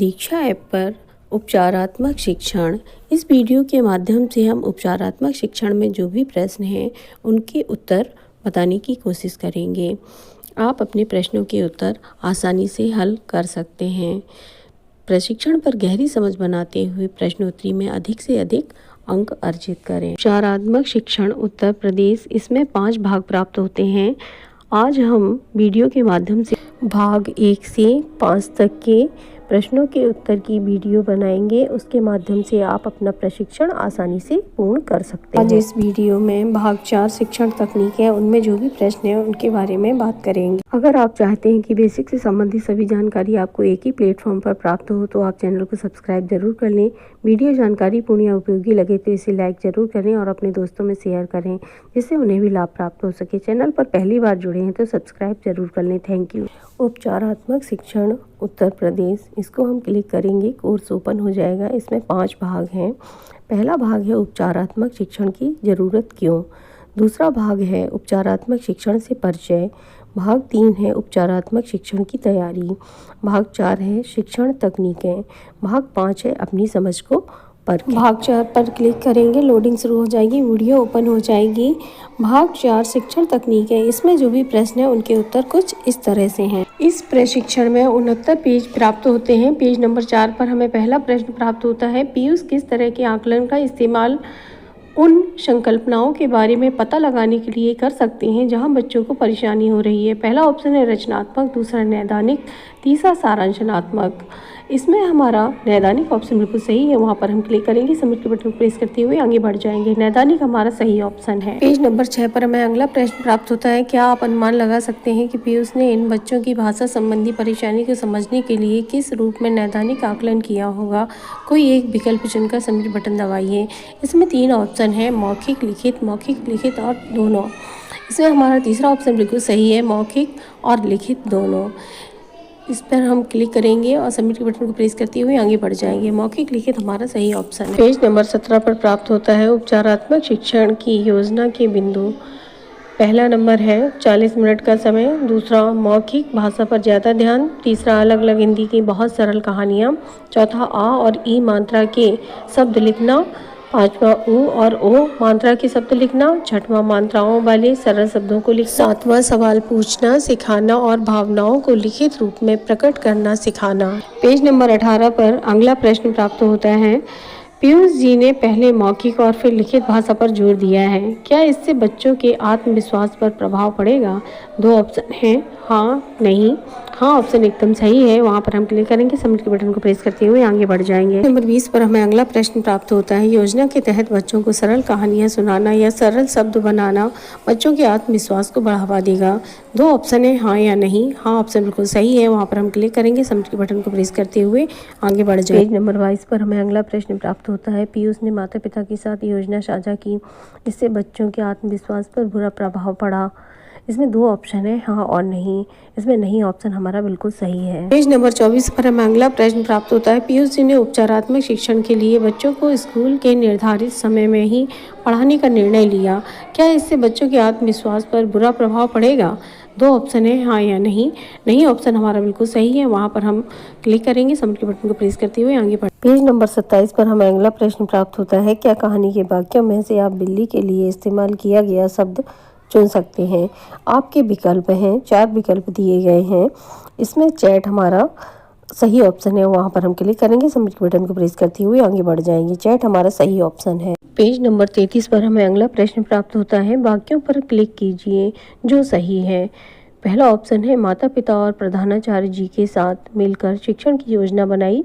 दीक्षा app पर उपचारात्मक शिक्षण। इस वीडियो के माध्यम से हम उपचारात्मक शिक्षण में जो भी प्रश्न हैं उनके उत्तर बताने की कोशिश करेंगे। आप अपने प्रश्नों के उत्तर आसानी से हल कर सकते हैं। प्रशिक्षण पर गहरी समझ बनाते हुए प्रश्नोत्तरी में अधिक से अधिक अंक अर्जित करें। उपचारात्मक शिक्षण उत्तर प्रदेश, इसमें 5 भाग प्राप्त होते हैं। आज हम वीडियो के माध्यम से भाग 1 से 5 तक के प्रश्नों के उत्तर की वीडियो बनाएंगे। उसके माध्यम से आप अपना प्रशिक्षण आसानी से पूर्ण कर सकते हैं। आज इस वीडियो में भाग 4 शिक्षण तकनीक है, उनमें जो भी प्रश्न है उनके बारे में बात करेंगे। अगर आप चाहते हैं कि बेसिक से संबंधित सभी जानकारी आपको एक ही प्लेटफॉर्म पर प्राप्त हो तो आप चैनल को सब्सक्राइब जरूर कर लें। वीडियो जानकारी पूर्ण या उपयोगी लगे तो इसे लाइक जरूर करें और अपने दोस्तों में शेयर करें, जिससे उन्हें भी लाभ प्राप्त हो सके। चैनल पर पहली बार जुड़े हैं तो सब्सक्राइब जरूर कर लें। Thank you. उपचारात्मक शिक्षण उत्तर प्रदेश, इसको हम क्लिक करेंगे, कोर्स ओपन हो जाएगा। इसमें 5 भाग हैं। पहला भाग है उपचारात्मक शिक्षण की ज़रूरत क्यों। दूसरा भाग है उपचारात्मक शिक्षण से परिचय। भाग 3 है उपचारात्मक शिक्षण की तैयारी। भाग 4 है शिक्षण तकनीकें। भाग 5 है अपनी समझ को परखें। भाग 4 पर क्लिक करेंगे, लोडिंग शुरू हो जाएगी, वीडियो ओपन हो जाएगी। भाग 4 शिक्षण तकनीकें, इसमें जो भी प्रश्न है उनके उत्तर कुछ इस तरह से हैं। इस प्रशिक्षण में 69 पेज प्राप्त होते हैं। पेज नंबर 4 पर हमें पहला प्रश्न प्राप्त होता है, पीयूष किस तरह के आकलन का इस्तेमाल उन संकल्पनाओं के बारे में पता लगाने के लिए कर सकते हैं जहां बच्चों को परेशानी हो रही है। पहला ऑप्शन है रचनात्मक, दूसरा नैदानिक, तीसरा सारांशनात्मक। इसमें हमारा नैदानिक ऑप्शन बिल्कुल सही है, वहां पर हम क्लिक करेंगे, सबमिट के बटन को प्रेस करते हुए आगे बढ़ जाएंगे। नैदानिक हमारा सही ऑप्शन है। पेज नंबर 6 पर हमें अगला प्रश्न प्राप्त होता है, क्या आप अनुमान लगा सकते हैं कि पीयूष ने इन बच्चों की भाषा संबंधी परेशानी को समझने के लिए किस रूप में नैदानिक आकलन किया होगा। कोई एक विकल्प चुनकर सबमिट बटन दबाइए। इसमें 3 ऑप्शन है, मौखिक लिखित और दोनों। इसमें हमारा तीसरा ऑप्शन बिल्कुल सही है, मौखिक और लिखित दोनों। इस पर हम क्लिक करेंगे और सबमिट के बटन को प्रेस करते हुए आगे बढ़ जाएंगे। मौखिक लिखित हमारा सही ऑप्शन है। पेज नंबर 17 पर प्राप्त होता है उपचारात्मक शिक्षण की योजना के बिंदु। पहला नंबर है 40 मिनट का समय, दूसरा मौखिक भाषा पर ज़्यादा ध्यान, तीसरा अलग अलग हिंदी की बहुत सरल कहानियाँ, चौथा आ और ई मात्रा के शब्द लिखना, पांचवा ऊ और ओ मात्रा के शब्द लिखना, छठवां मात्राओं वाले सरल शब्दों को लिखना, सातवां सवाल पूछना सिखाना और भावनाओं को लिखित रूप में प्रकट करना सिखाना। पेज नंबर 18 पर अगला प्रश्न प्राप्त होता है, पीयूष जी ने पहले मौखिक और फिर लिखित भाषा पर जोर दिया है, क्या इससे बच्चों के आत्मविश्वास पर प्रभाव पड़ेगा। 2 ऑप्शन हैं, हाँ नहीं। हाँ ऑप्शन एकदम सही है, वहाँ पर हम क्लिक करेंगे, सबमिट के बटन को प्रेस करते हुए आगे बढ़ जाएंगे। नंबर 20 पर हमें अगला प्रश्न प्राप्त होता है, योजना के तहत बच्चों को सरल कहानियाँ सुनाना या सरल शब्द बनाना बच्चों के आत्मविश्वास को बढ़ावा देगा। 2 ऑप्शन है, हाँ या नहीं। हाँ ऑप्शन बिल्कुल सही है, वहाँ पर हम क्लिक करेंगे, सबमिट के बटन को प्रेस करते हुए आगे बढ़ जाएंगे। पेज नंबर 22 पर हमें अगला प्रश्न प्राप्त होता है, पीयूष ने माता पिता के साथ योजना साझा की, इससे बच्चों के आत्मविश्वास पर बुरा प्रभाव पड़ा। इसमें 2 ऑप्शन है, हाँ और नहीं। इसमें नहीं ऑप्शन हमारा बिल्कुल सही है। पेज नंबर 24 पर हमें अगला प्रश्न प्राप्त होता है, पीयूष जी ने उपचारात्मक शिक्षण के लिए बच्चों को स्कूल के निर्धारित समय में ही पढ़ाने का निर्णय लिया, क्या इससे बच्चों के आत्मविश्वास पर बुरा प्रभाव पड़ेगा। 2 ऑप्शन है, हाँ या नहीं। नहीं ऑप्शन हमारा बिल्कुल सही है, वहाँ पर हम क्लिक करेंगे, सबमिट के बटन को प्रेस करते हुए आगे बढ़। पेज नंबर 27 पर हमें अगला प्रश्न प्राप्त होता है, क्या कहानी के वाक्यों में से आप बिल्ली के लिए इस्तेमाल किया गया शब्द चुन सकते हैं। आपके विकल्प हैं, 4 विकल्प दिए गए हैं। इसमें चैट हमारा सही ऑप्शन है, वहाँ पर हम क्लिक करेंगे, सबमिट के बटन को प्रेस करते हुए आगे बढ़ जाएंगे। चैट हमारा सही ऑप्शन है। पेज नंबर 33 पर हमें अगला प्रश्न प्राप्त होता है, वाक्यों पर क्लिक कीजिए जो सही है। पहला ऑप्शन है, माता पिता और प्रधानाचार्य जी के साथ मिलकर शिक्षण की योजना बनाई।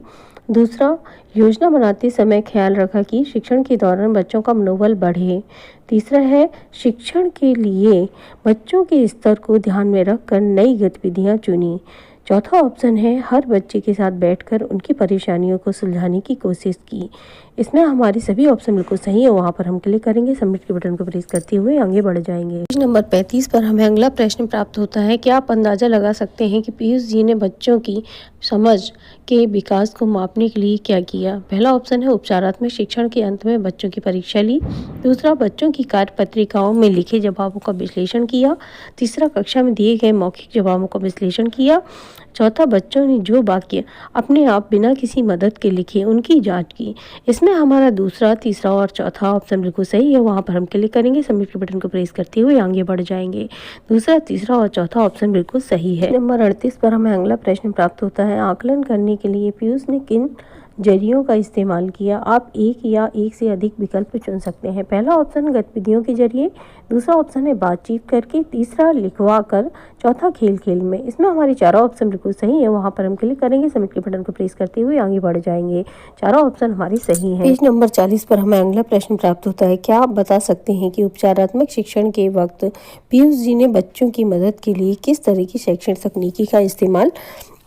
दूसरा, योजना बनाते समय ख्याल रखा कि शिक्षण के दौरान बच्चों का मनोबल बढ़े। तीसरा है, शिक्षण के लिए बच्चों के स्तर को ध्यान में रखकर नई गतिविधियां चुनी। चौथा ऑप्शन है, हर बच्चे के साथ बैठकर उनकी परेशानियों को सुलझाने की कोशिश की। इसमें हमारी सभी ऑप्शन बिल्कुल सही है, वहाँ पर हम क्लिक करेंगे, सबमिट के बटन को प्रेस करते हुए आगे बढ़ जाएंगे। पेज नंबर 35 पर हमें अगला प्रश्न प्राप्त होता है, क्या आप अंदाजा लगा सकते हैं कि पीयूष जी ने बच्चों की समझ के विकास को मापने के लिए क्या किया। पहला ऑप्शन है, उपचारात्मक शिक्षण के अंत में बच्चों की परीक्षा ली। दूसरा, बच्चों की कार्य पत्रिकाओं में लिखे जवाबों का विश्लेषण किया। तीसरा, कक्षा में दिए गए मौखिक जवाबों का विश्लेषण किया। चौथा, बच्चों ने जो वाक्य अपने आप बिना किसी मदद के लिखे उनकी जांच की। इसमें हमारा दूसरा, तीसरा और चौथा ऑप्शन बिल्कुल सही है। वहाँ पर हम क्लिक करेंगे, सबमिट के बटन को प्रेस करते हुए आगे बढ़ जाएंगे। दूसरा, तीसरा और चौथा ऑप्शन बिल्कुल सही है। नंबर 38 पर हमें अगला प्रश्न प्राप्त होता है। आकलन करने के लिए पीयूष ने किन जरियों का इस्तेमाल किया? आप एक या एक से अधिक विकल्प चुन सकते हैं। पहला ऑप्शन गतिविधियों के जरिए, दूसरा ऑप्शन है बातचीत करके, तीसरा लिखवा कर, चौथा खेल खेल में। इसमें हमारे चारों ऑप्शन बिल्कुल सही है। वहाँ पर हम क्लिक करेंगे, सबमिट के बटन को प्रेस करते हुए आगे बढ़ जाएंगे। चारों ऑप्शन हमारे सही हैं। पेज नंबर 40 पर हमें अगला प्रश्न प्राप्त होता है। क्या आप बता सकते हैं कि उपचारात्मक शिक्षण के वक्त पीयूष जी ने बच्चों की मदद के लिए किस तरह की शैक्षणिक तकनीकी का इस्तेमाल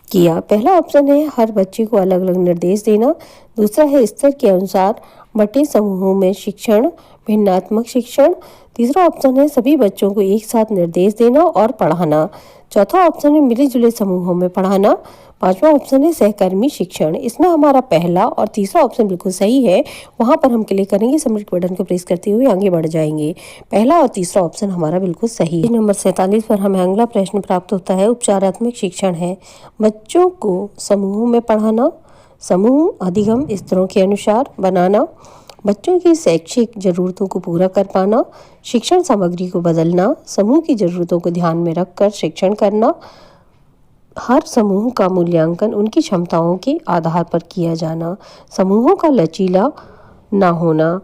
किया? पहला ऑप्शन है हर बच्चे को अलग अलग निर्देश देना, दूसरा है स्तर के अनुसार बटे समूहों में शिक्षण, भिन्नात्मक शिक्षण, तीसरा ऑप्शन है सभी बच्चों को एक साथ निर्देश देना और पढ़ाना, चौथा ऑप्शन है मिले जुले समूहों में पढ़ाना, पांचवा ऑप्शन है सहकर्मी शिक्षण। इसमें हमारा पहला और तीसरा ऑप्शन बिल्कुल सही है। वहां पर हम क्लिक करेंगे, सबमिट बटन को प्रेस करते हुए आगे बढ़ जाएंगे। पहला और तीसरा ऑप्शन हमारा बिल्कुल सही है। नंबर 47 पर हमें अगला प्रश्न प्राप्त होता है। उपचारात्मक शिक्षण है बच्चों को समूहों में पढ़ाना, समूह अधिगम स्तरों के अनुसार बनाना, बच्चों की शैक्षिक जरूरतों को पूरा कर पाना, शिक्षण सामग्री को बदलना, समूह की जरूरतों को ध्यान में रखकर शिक्षण करना, हर समूह का मूल्यांकन उनकी क्षमताओं के आधार पर किया जाना, समूहों का लचीला ना होना।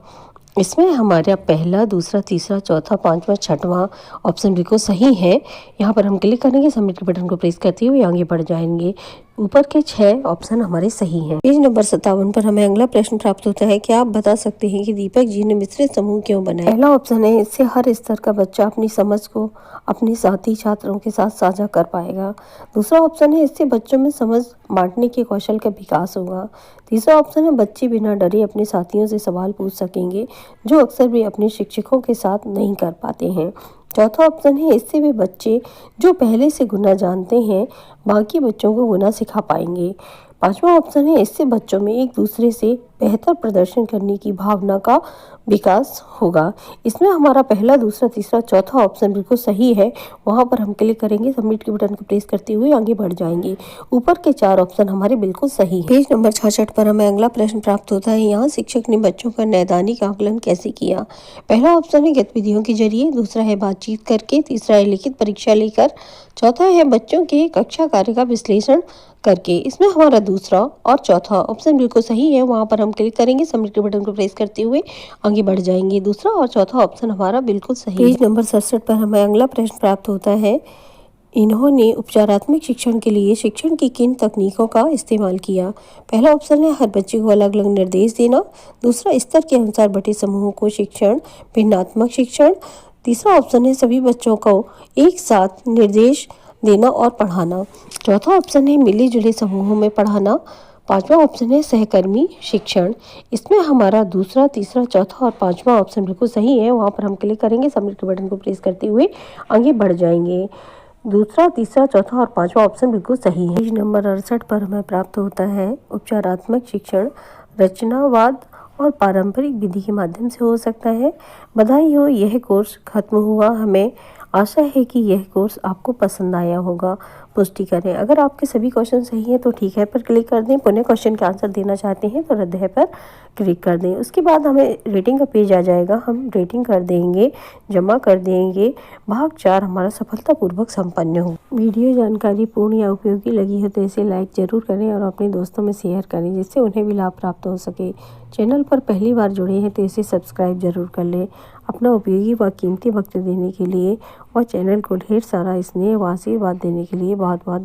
इसमें हमारा पहला, दूसरा, तीसरा, चौथा, पांचवा, छठवां ऑप्शन बिल्कुल सही है। यहाँ पर हम क्लिक करेंगे, सबमिट के बटन को प्रेस करते हुए आगे बढ़ जाएंगे। ऊपर के 6 ऑप्शन हमारे सही हैं। पेज नंबर 57 पर हमें अगला प्रश्न प्राप्त होता है। क्या आप बता सकते हैं कि दीपक जी ने मिश्रित समूह क्यों बनाए? पहला ऑप्शन है इससे हर स्तर का बच्चा अपनी समझ को अपने साथी छात्रों के साथ साझा कर पाएगा। दूसरा ऑप्शन है इससे बच्चों में समझ बांटने के कौशल का विकास होगा। तीसरा ऑप्शन है बच्चे बिना डरे अपने साथियों से सवाल पूछ सकेंगे, जो अक्सर वे अपने शिक्षकों के साथ नहीं कर पाते हैं। चौथा ऑप्शन है इससे वे बच्चे जो पहले से गुना जानते हैं बाकी बच्चों को गुना सिखा पाएंगे। पांचवा ऑप्शन है इससे बच्चों में एक दूसरे से बेहतर प्रदर्शन करने की भावना का विकास होगा। इसमें हमारा पहला, दूसरा, तीसरा, चौथा ऑप्शन बिल्कुल सही है। वहां पर हम क्लिक करेंगे, सबमिट के बटन को प्रेस करते हुए आगे बढ़ जाएंगे। ऊपर के 4 ऑप्शन हमारे बिल्कुल सही हैं। पेज नंबर 66 पर हमें अगला प्रश्न प्राप्त होता है। यहाँ शिक्षक ने बच्चों का नैदानिक आकलन कैसे किया? पहला ऑप्शन है गतिविधियों के जरिए, दूसरा है बातचीत करके, तीसरा है लिखित परीक्षा लेकर, चौथा है बच्चों के कक्षा कार्य का विश्लेषण करके। इसमें हमारा दूसरा और चौथा ऑप्शन बिल्कुल सही है। वहां पर हम क्लिक करेंगे, सबमिट के बटन को प्रेस करते हुए आगे बढ़ जाएंगे। दूसरा और चौथा ऑप्शन हमारा बिल्कुल सही है। पेज नंबर 67 पर हमें अगला प्रश्न प्राप्त होता है। इन्होंने उपचारात्मक शिक्षण के लिए शिक्षण की किन तकनीकों का इस्तेमाल किया? पहला ऑप्शन है हर बच्चे को अलग अलग निर्देश देना, दूसरा स्तर के अनुसार बटे समूहों को शिक्षण, भिन्नात्मक शिक्षण, तीसरा ऑप्शन है सभी बच्चों को एक साथ निर्देश देना और पढ़ाना, चौथा ऑप्शन है मिले जुले समूहों में पढ़ाना, पांचवा ऑप्शन है सहकर्मी शिक्षण। इसमें हमारा दूसरा, तीसरा, चौथा और पांचवा ऑप्शन बिल्कुल सही है। वहां पर हम क्लिक करेंगे, सबमिट के बटन को प्रेस करते हुए आगे बढ़ जाएंगे। दूसरा, तीसरा, चौथा और पांचवा ऑप्शन बिल्कुल सही है। पेज नंबर 68 पर हमें प्राप्त होता है। उपचारात्मक शिक्षण रचनावाद और पारंपरिक विधि के माध्यम से हो सकता है। बधाई हो, यह कोर्स खत्म हुआ। हमें आशा है कि यह कोर्स आपको पसंद आया होगा। पुष्टि करें। अगर आपके सभी क्वेश्चन सही हैं तो ठीक है पर क्लिक कर दें। पुनः क्वेश्चन के आंसर देना चाहते हैं तो रद्द है पर क्लिक कर दें। उसके बाद हमें रेटिंग का पेज आ जाएगा, हम रेटिंग कर देंगे, जमा कर देंगे। भाग 4 हमारा सफलतापूर्वक संपन्न हो। वीडियो जानकारी पूर्ण या उपयोगी लगी हो तो इसे लाइक जरूर करें और अपने दोस्तों में शेयर करें जिससे उन्हें भी लाभ प्राप्त हो सके। चैनल पर पहली बार जुड़े हैं तो इसे सब्सक्राइब जरूर कर लें। अपना उपयोगी व कीमती वक्त देने के लिए और चैनल को ढेर सारा स्नेह व आशीर्वाद देने के लिए बहुत बहुत धन्यवाद।